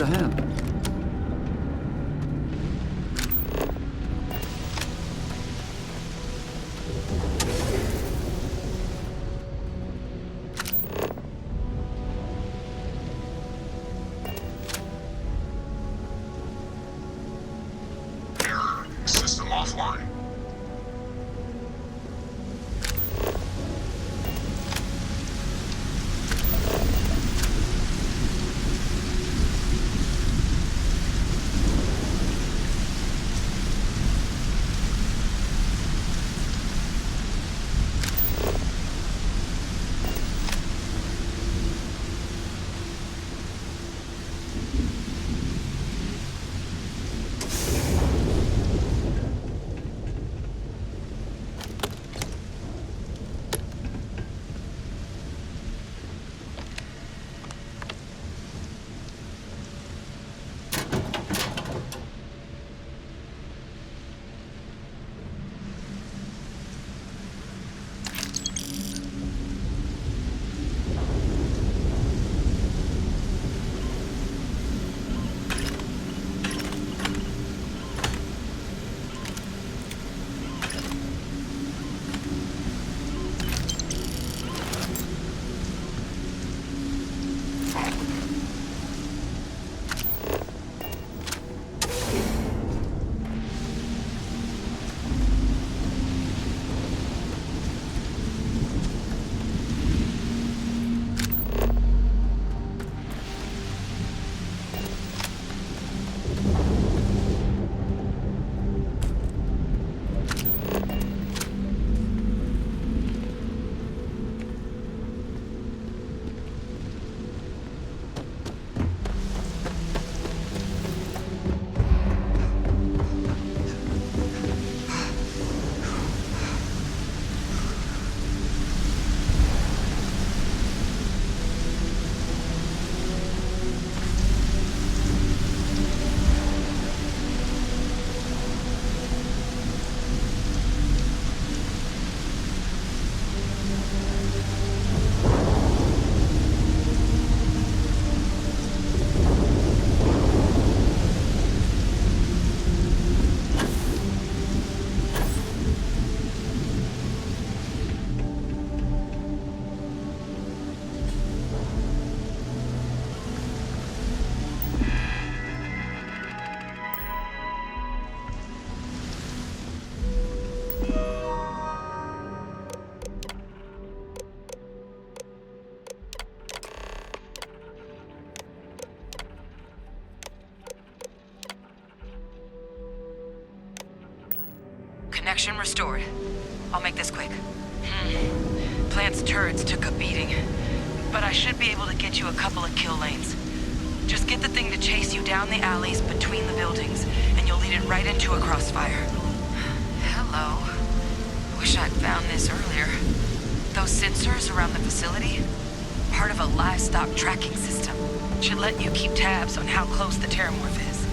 the ham? System offline. Connection restored. I'll make this quick. Plant's turrets took a beating, but I should be able to get you a couple of kill lanes. Just get the thing to chase you down the alleys between the buildings, and you'll lead it right into a crossfire. Hello. Wish I'd found this earlier. Those sensors around the facility? Part of a livestock tracking system. Should let you keep tabs on how close the terramorph is.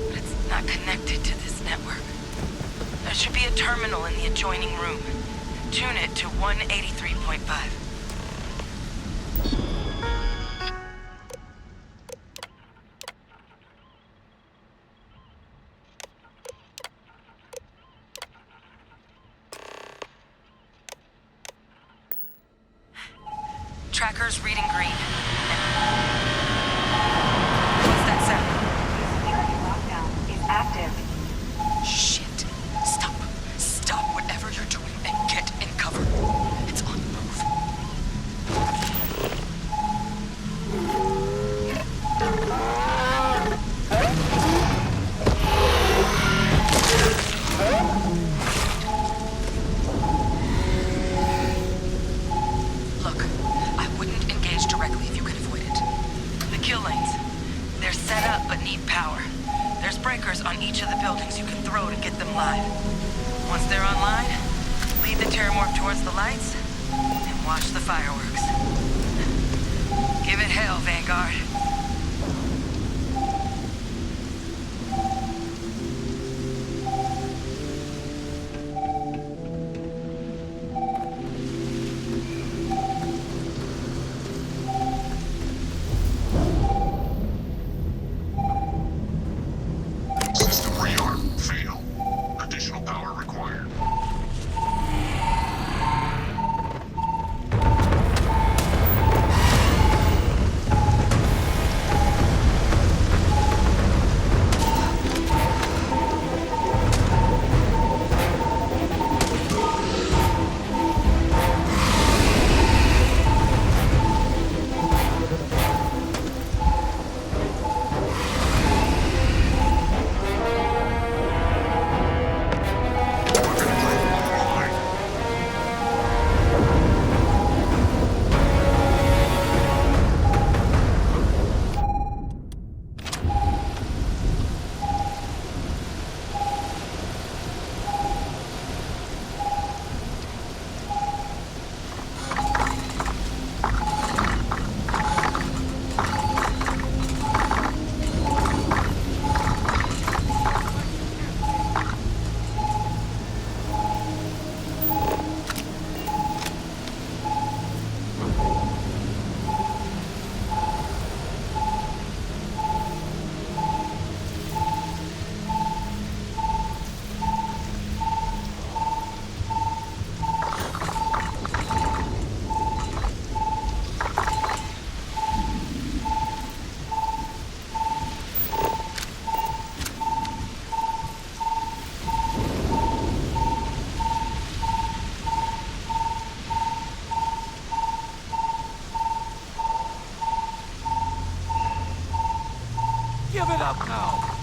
But it's not connected to this network. There should be a terminal in the adjoining room. Tune it to 183.5. Tracker's reading green. What's that sound? Security lockdown is active. Shit. Stop. Stop whatever you're doing and get in cover. It's on the move. Look, I wouldn't engage directly if you could avoid it. The kill lanes. They're set up but need power. There's breakers on each of the buildings you can throw to get them live. Once they're online, lead the terramorph towards the lights and watch the fireworks. Give it hell, Vanguard. Give it up now!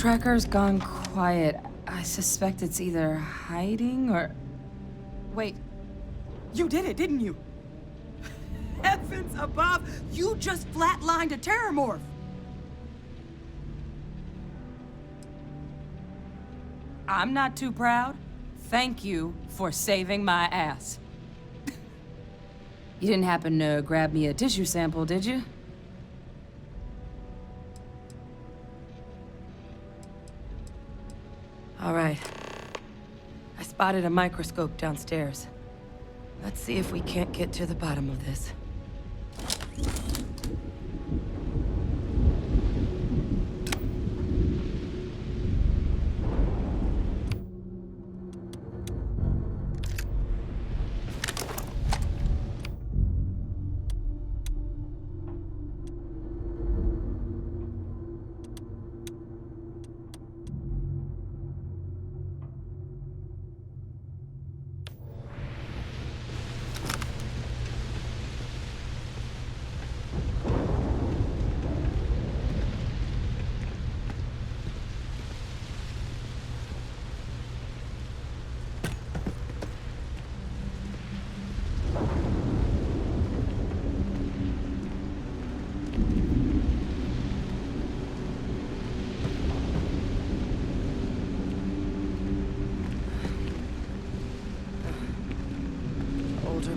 tracker's gone quiet. I suspect it's either hiding or... Wait. You did it, didn't you? Heavens above! You just flatlined a terramorph! I'm not too proud. Thank you for saving my ass. You didn't happen to grab me a tissue sample, did you? All right. I spotted a microscope downstairs. Let's see if we can't get to the bottom of this.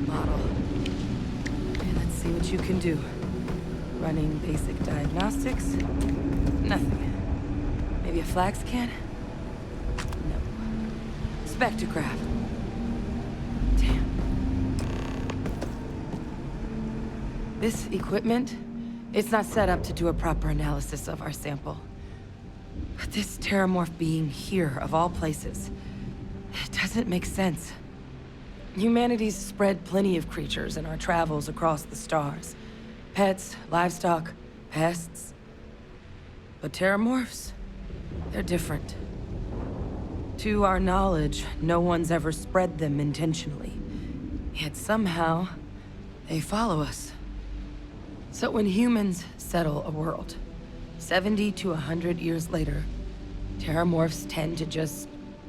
Model. Okay, let's see what you can do. Running basic diagnostics. Nothing. Maybe a flag scan? No. Spectrograph. Damn. This equipment, it's not set up to do a proper analysis of our sample. But this terramorph being here, of all places, it doesn't make sense. Humanity's spread plenty of creatures in our travels across the stars. Pets, livestock, pests. But terramorphs? They're different. To our knowledge, no one's ever spread them intentionally. Yet somehow, they follow us. So when humans settle a world, 70 to 100 years later, terramorphs tend to just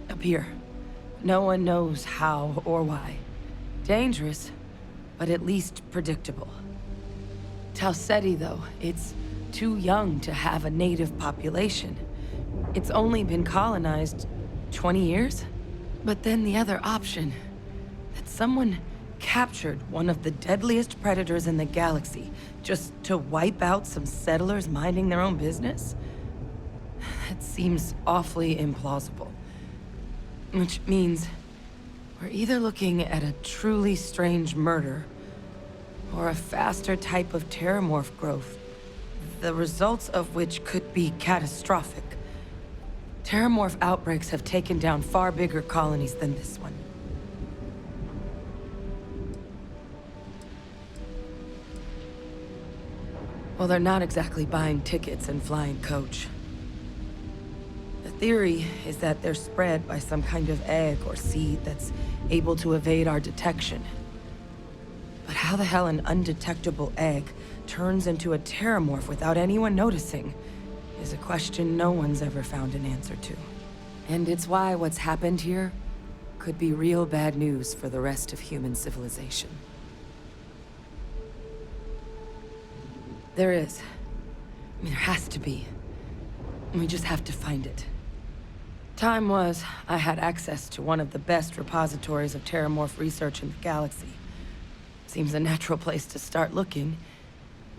appear. No one knows how or why. Dangerous, but at least predictable. Tau Ceti, though, it's too young to have a native population. It's only been colonized 20 years? But then the other option, that someone captured one of the deadliest predators in the galaxy just to wipe out some settlers minding their own business? That seems awfully implausible. Which means we're either looking at a truly strange murder or a faster type of terramorph growth, the results of which could be catastrophic. Terramorph outbreaks have taken down far bigger colonies than this one. Well, they're not exactly buying tickets and flying coach. The theory is that they're spread by some kind of egg or seed that's able to evade our detection. But how the hell an undetectable egg turns into a terramorph without anyone noticing is a question no one's ever found an answer to. And it's why what's happened here could be real bad news for the rest of human civilization. There is. I mean, there has to be. We just have to find it. Time was, I had access to one of the best repositories of terramorph research in the galaxy. Seems a natural place to start looking,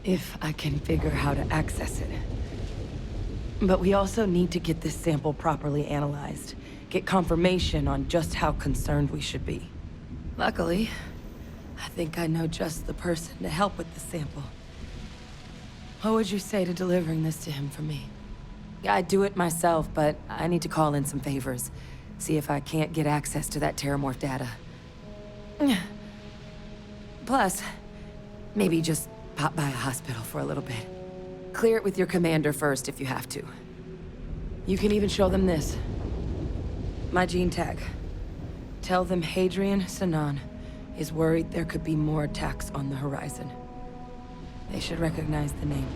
if I can figure how to access it. But we also need to get this sample properly analyzed, get confirmation on just how concerned we should be. Luckily, I think I know just the person to help with the sample. What would you say to delivering this to him for me? I'd do it myself, but I need to call in some favors. See if I can't get access to that terramorph data. Plus, maybe just pop by a hospital for a little bit. Clear it with your commander first if you have to. You can even show them this. My gene tag. Tell them Hadrian Sinan is worried there could be more attacks on the horizon. They should recognize the name.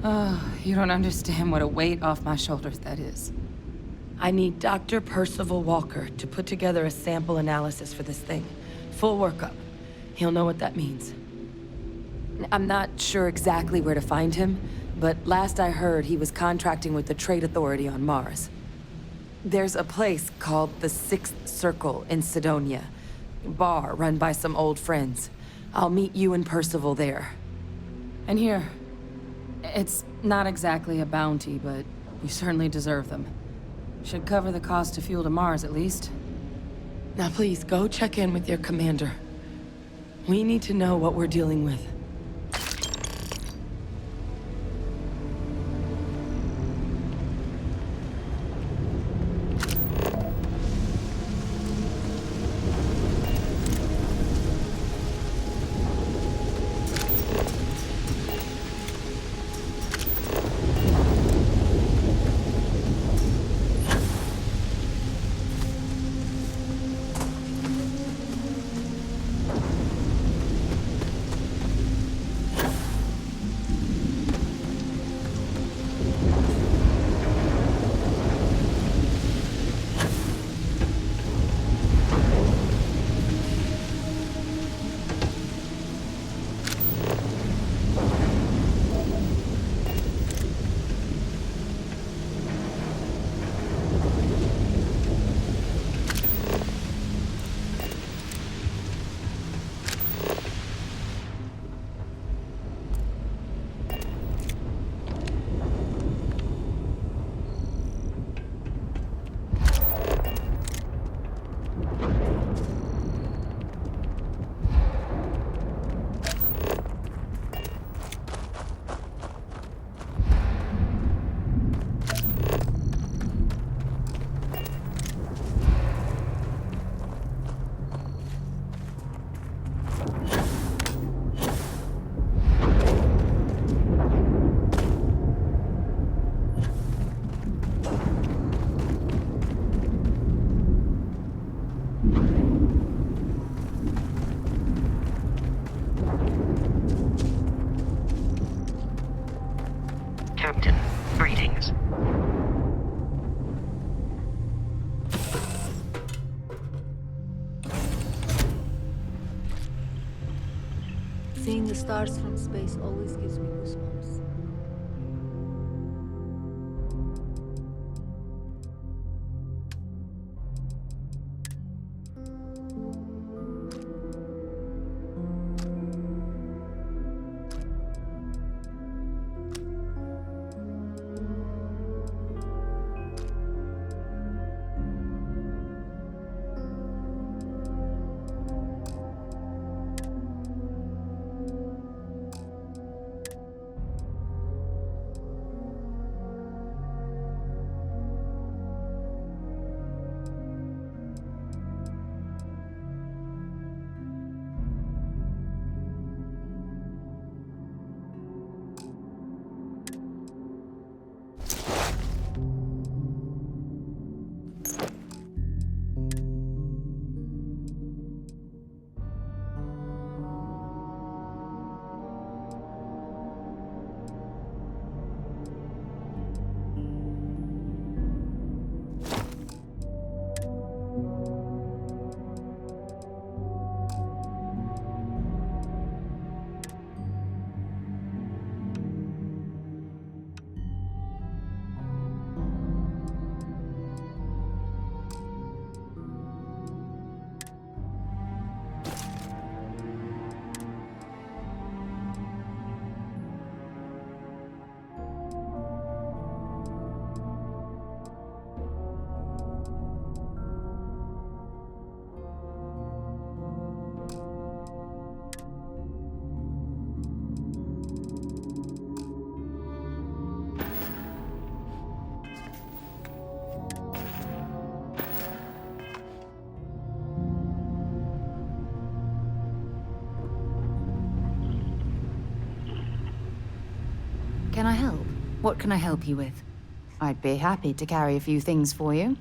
You don't understand what a weight off my shoulders that is. I need Dr. Percival Walker to put together a sample analysis for this thing. Full workup. He'll know what that means. I'm not sure exactly where to find him, but last I heard he was contracting with the Trade Authority on Mars. There's a place called the Sixth Circle in Sidonia. Bar run by some old friends. I'll meet you and Percival there. And here, it's not exactly a bounty, but you certainly deserve them. Should cover the cost of fuel to Mars, at least. Now please, go check in with your commander. We need to know what we're dealing with. Captain, greetings. Seeing the stars from space always gives me goosebumps. Can I help? What can I help you with? I'd be happy to carry a few things for you.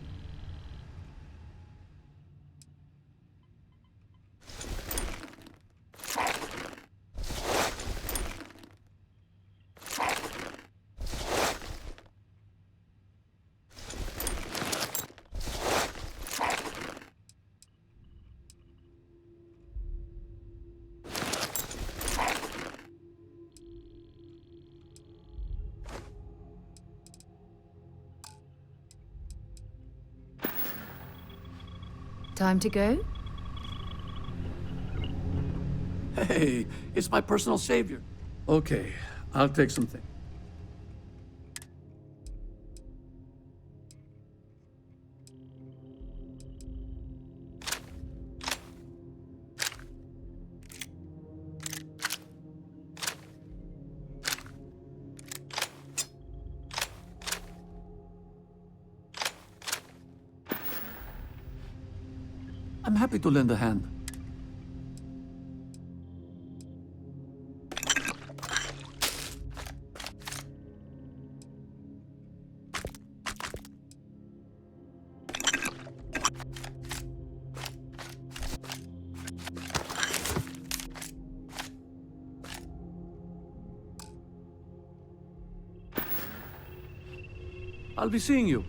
Time to go? Hey, it's my personal savior. Okay, I'll take something. I'm happy to lend a hand. I'll be seeing you.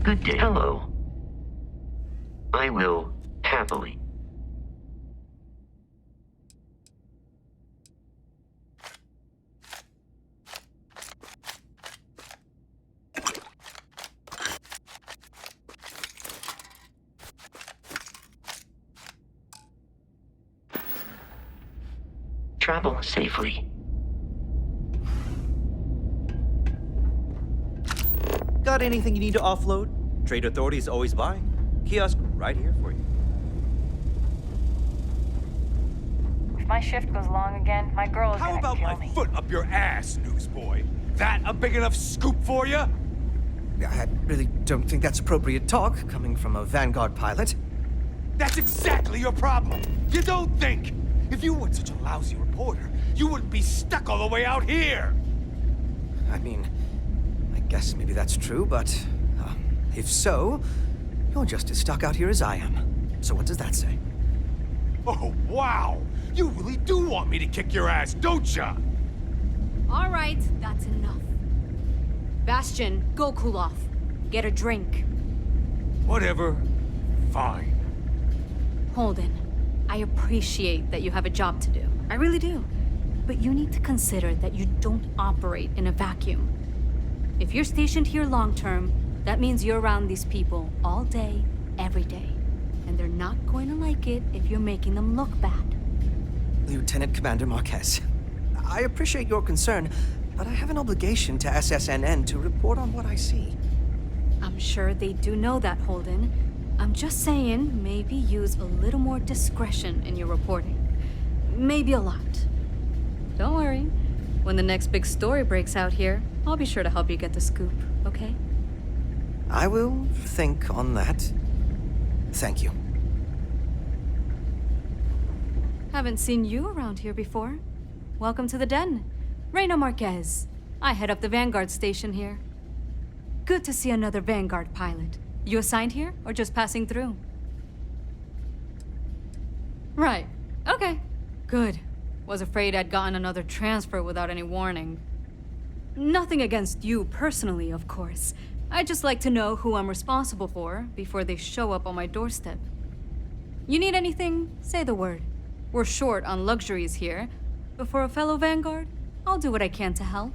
Good day. Hello. I will happily travel safely. Got anything you need to offload? Trade Authority is always buying. Kiosk right here for you. If my shift goes long again, my girl is How gonna about kill my me. foot up your ass, newsboy? That a big enough scoop for you? I really don't think that's appropriate talk coming from a Vanguard pilot. That's exactly your problem. You don't think. If you weren't such a lousy reporter, you wouldn't be stuck all the way out here. I mean, I guess maybe that's true, but if so, you're just as stuck out here as I am. So what does that say? Oh, wow. You really do want me to kick your ass, don't ya? All right, that's enough. Bastion, go cool off. Get a drink. Whatever. Fine. Holden, I appreciate that you have a job to do. I really do. But you need to consider that you don't operate in a vacuum. If you're stationed here long term, that means you're around these people all day, every day. And they're not going to like it if you're making them look bad. Lieutenant Commander Marquez, I appreciate your concern, but I have an obligation to SSNN to report on what I see. I'm sure they do know that, Holden. I'm just saying, maybe use a little more discretion in your reporting. Maybe a lot. Don't worry. When the next big story breaks out here, I'll be sure to help you get the scoop, okay? I will think on that. Thank you. Haven't seen you around here before. Welcome to the den. Reina Marquez. I head up the Vanguard station here. Good to see another Vanguard pilot. You assigned here, or just passing through? Right. Okay. Good. Was afraid I'd gotten another transfer without any warning. Nothing against you personally, of course. I'd just like to know who I'm responsible for before they show up on my doorstep. You need anything? Say the word. We're short on luxuries here, but for a fellow Vanguard, I'll do what I can to help.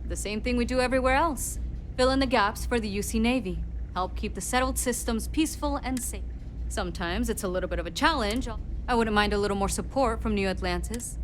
The same thing we do everywhere else. Fill in the gaps for the UC Navy. Help keep the settled systems peaceful and safe. Sometimes it's a little bit of a challenge. I wouldn't mind a little more support from New Atlantis.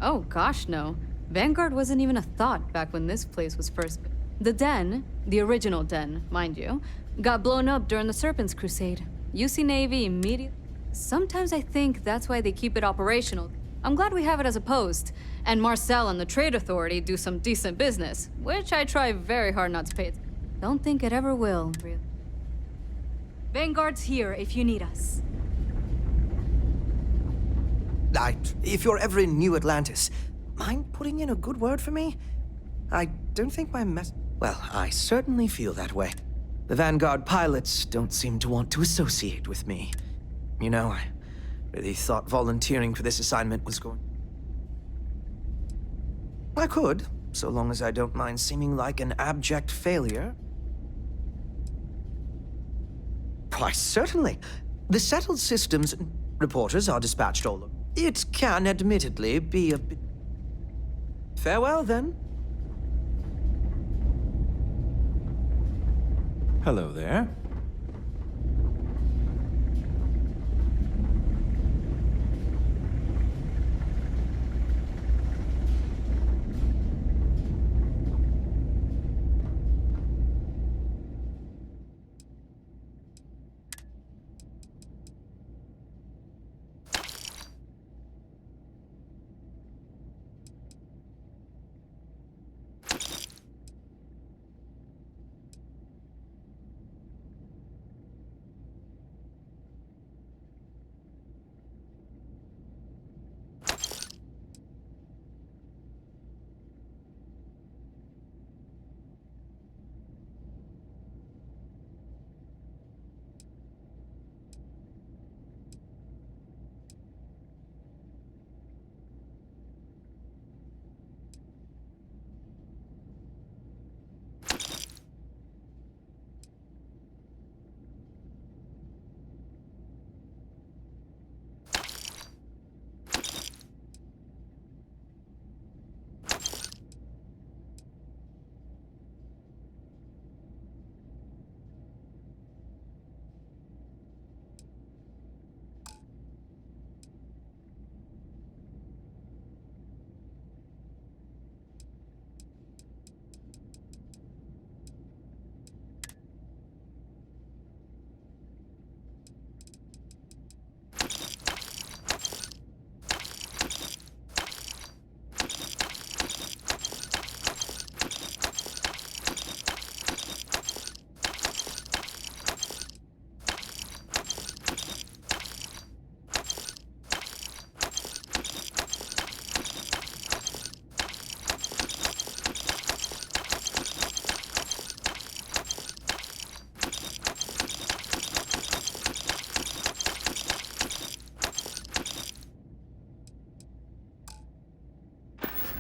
Oh gosh, no. Vanguard wasn't even a thought back when this place was first. The den, the original den, mind you, got blown up during the Serpent's Crusade. UC Navy immediately. Sometimes I think that's why they keep it operational. I'm glad we have it as a post, and Marcel and the Trade Authority do some decent business, which I try very hard not to pay. Don't think it ever will, really. Vanguard's here if you need us. If you're ever in New Atlantis, mind putting in a good word for me? I don't think my Well, I certainly feel that way. The Vanguard pilots don't seem to want to associate with me. You know, I really thought volunteering for this assignment was going... I could, so long as I don't mind seeming like an abject failure. Why, certainly. The settled systems reporters are dispatched all over. It can admittedly be a bit... Farewell, then. Hello there.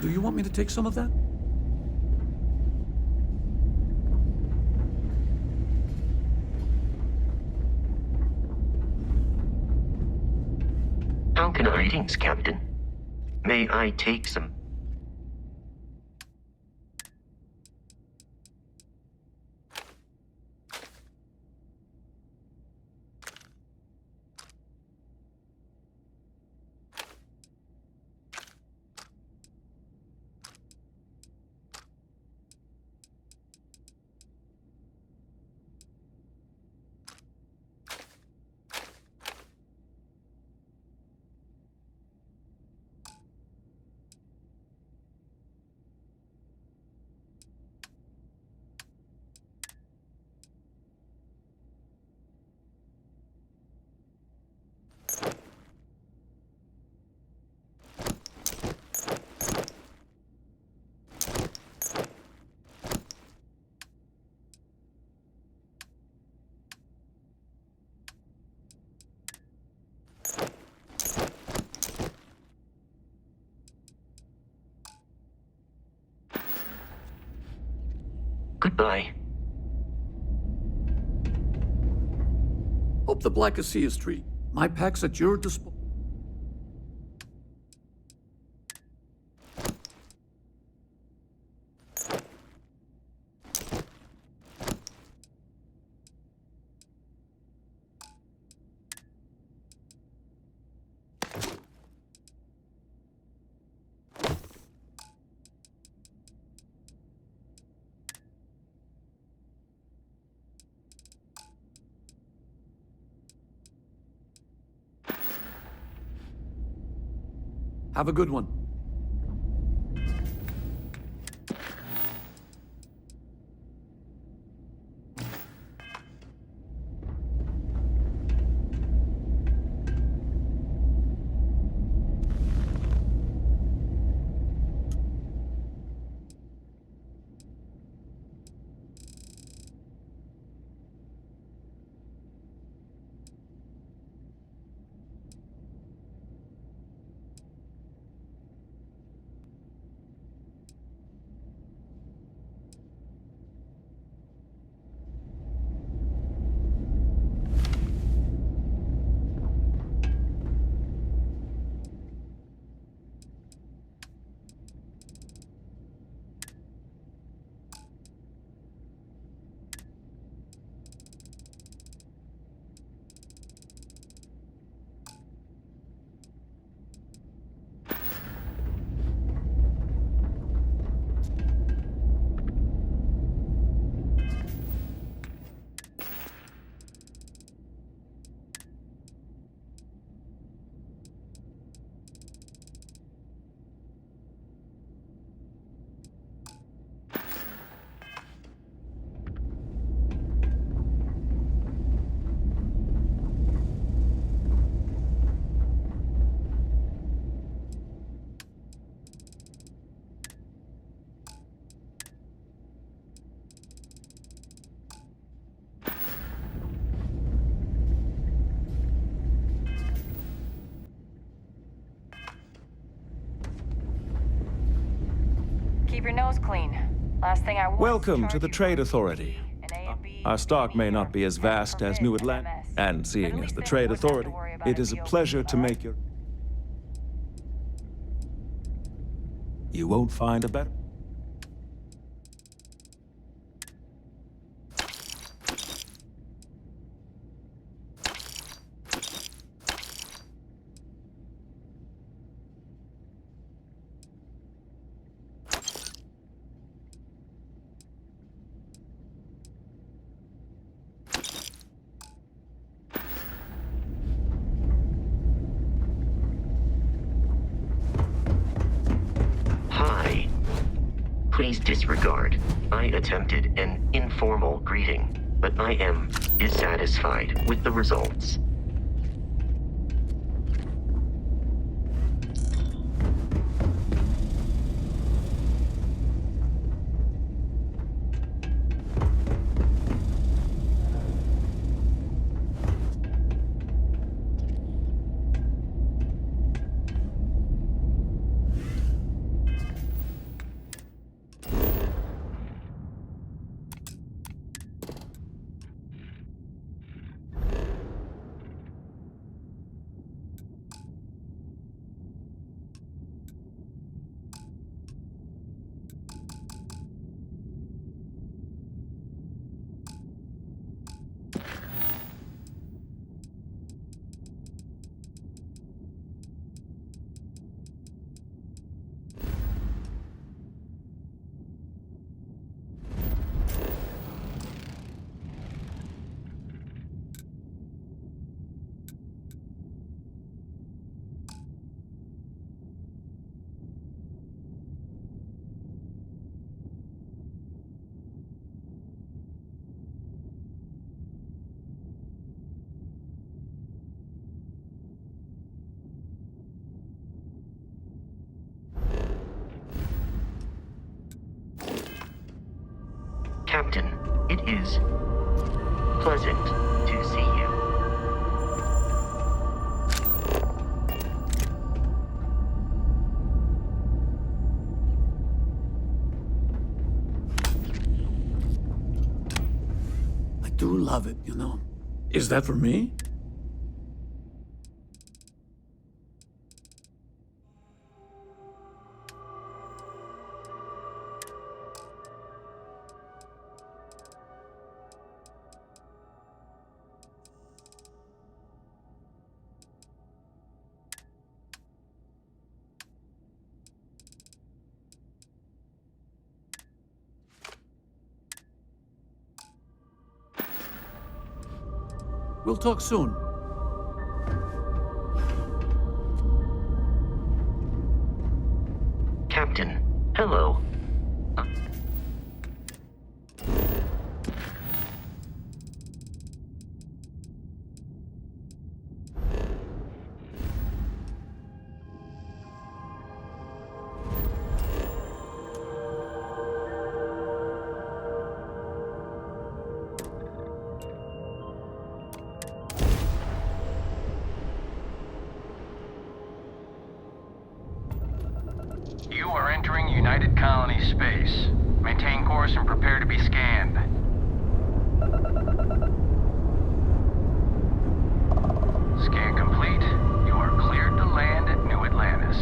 Do you want me to take some of that? Greetings, Captain. May I take some? Goodbye. Hope the Blackest Sea is treat. My pack's at your disposal. Have a good one. Keep your nose clean. Last thing I want. Welcome to the Trade Authority. Our stock may not be as vast as New Atlanta, and seeing as the Trade Authority, it is a pleasure to make your... You won't find a better... Please disregard. I attempted an informal greeting, but I am dissatisfied with the results. is pleasant to see you. I do love it, you know. Is that for me? We'll talk soon. Captain, hello. You are entering United Colony space. Maintain course and prepare to be scanned. Scan complete. You are cleared to land at New Atlantis.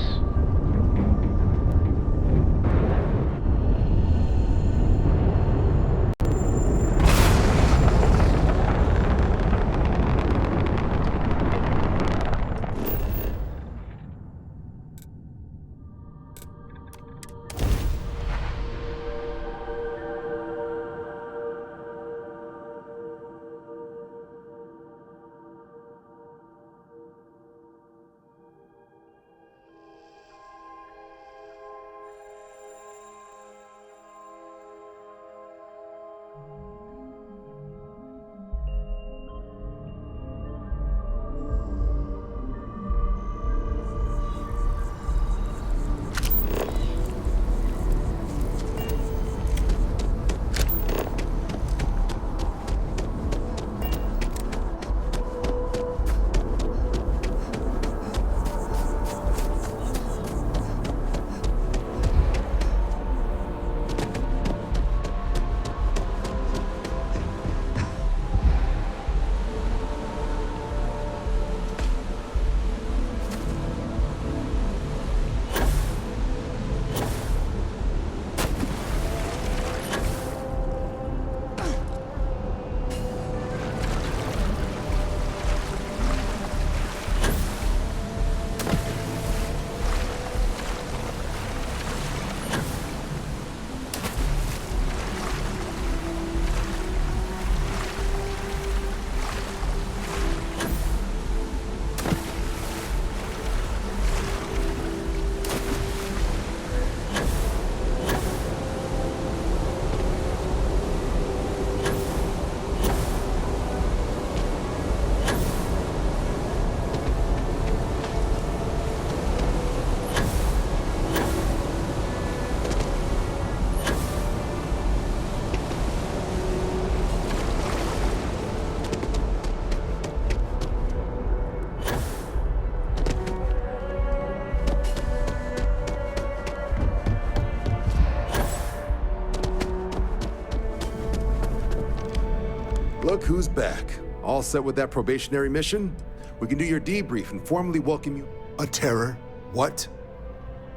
Look who's back. All set with that probationary mission? We can do your debrief and formally welcome you. A terror? What?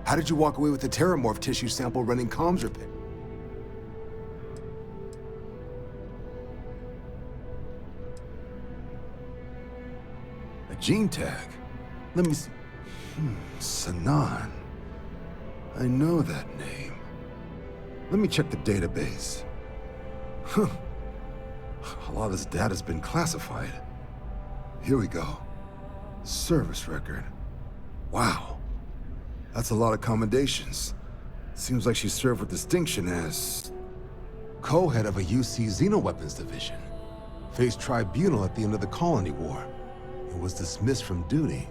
How did you walk away with a terramorph tissue sample running comms repair? A gene tag? Let me see. Sanan. I know that name. Let me check the database. Huh. A lot of this data's been classified. Here we go. Service record. Wow. That's a lot of commendations. Seems like she served with distinction as co-head of a UC Xenoweapons division. Faced tribunal at the end of the Colony War. And was dismissed from duty.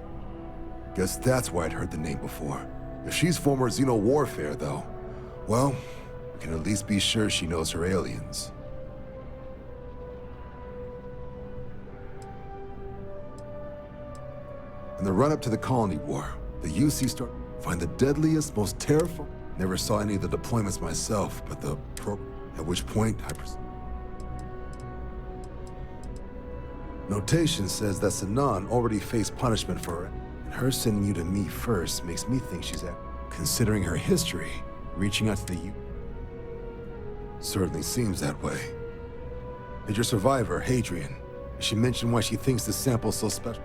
Guess that's why I'd heard the name before. If she's former Xeno warfare, though, well, we can at least be sure she knows her aliens. In the run-up to the Colony War, the UC find the deadliest, most terrifying. Never saw any of the deployments myself, but the program. At which point, Notation says that Sinan already faced punishment for it, and her sending you to me first makes me think she's considering her history, reaching out to the U. Certainly seems that way. Did your survivor, Hadrian, did she mention why she thinks the sample's so special?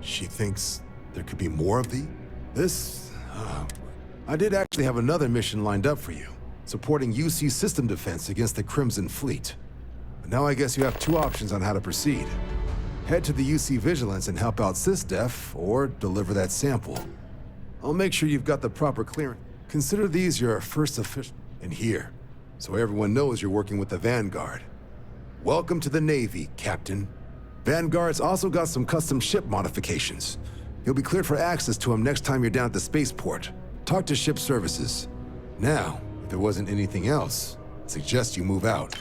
She thinks there could be more of this? I did actually have another mission lined up for you, supporting UC system defense against the Crimson Fleet. But now I guess you have two options on how to proceed. Head to the UC Vigilance and help out SysDef, or deliver that sample. I'll make sure you've got the proper clearance. Consider these your first official in here, so everyone knows you're working with the Vanguard. Welcome to the Navy, Captain. Vanguard's also got some custom ship modifications. You'll be cleared for access to them next time you're down at the spaceport. Talk to ship services. Now, if there wasn't anything else, I suggest you move out.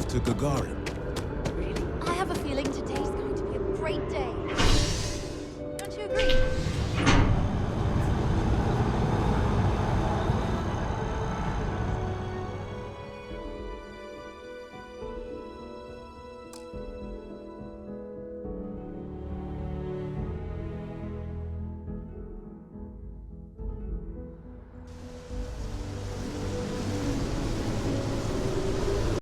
To Gagarin.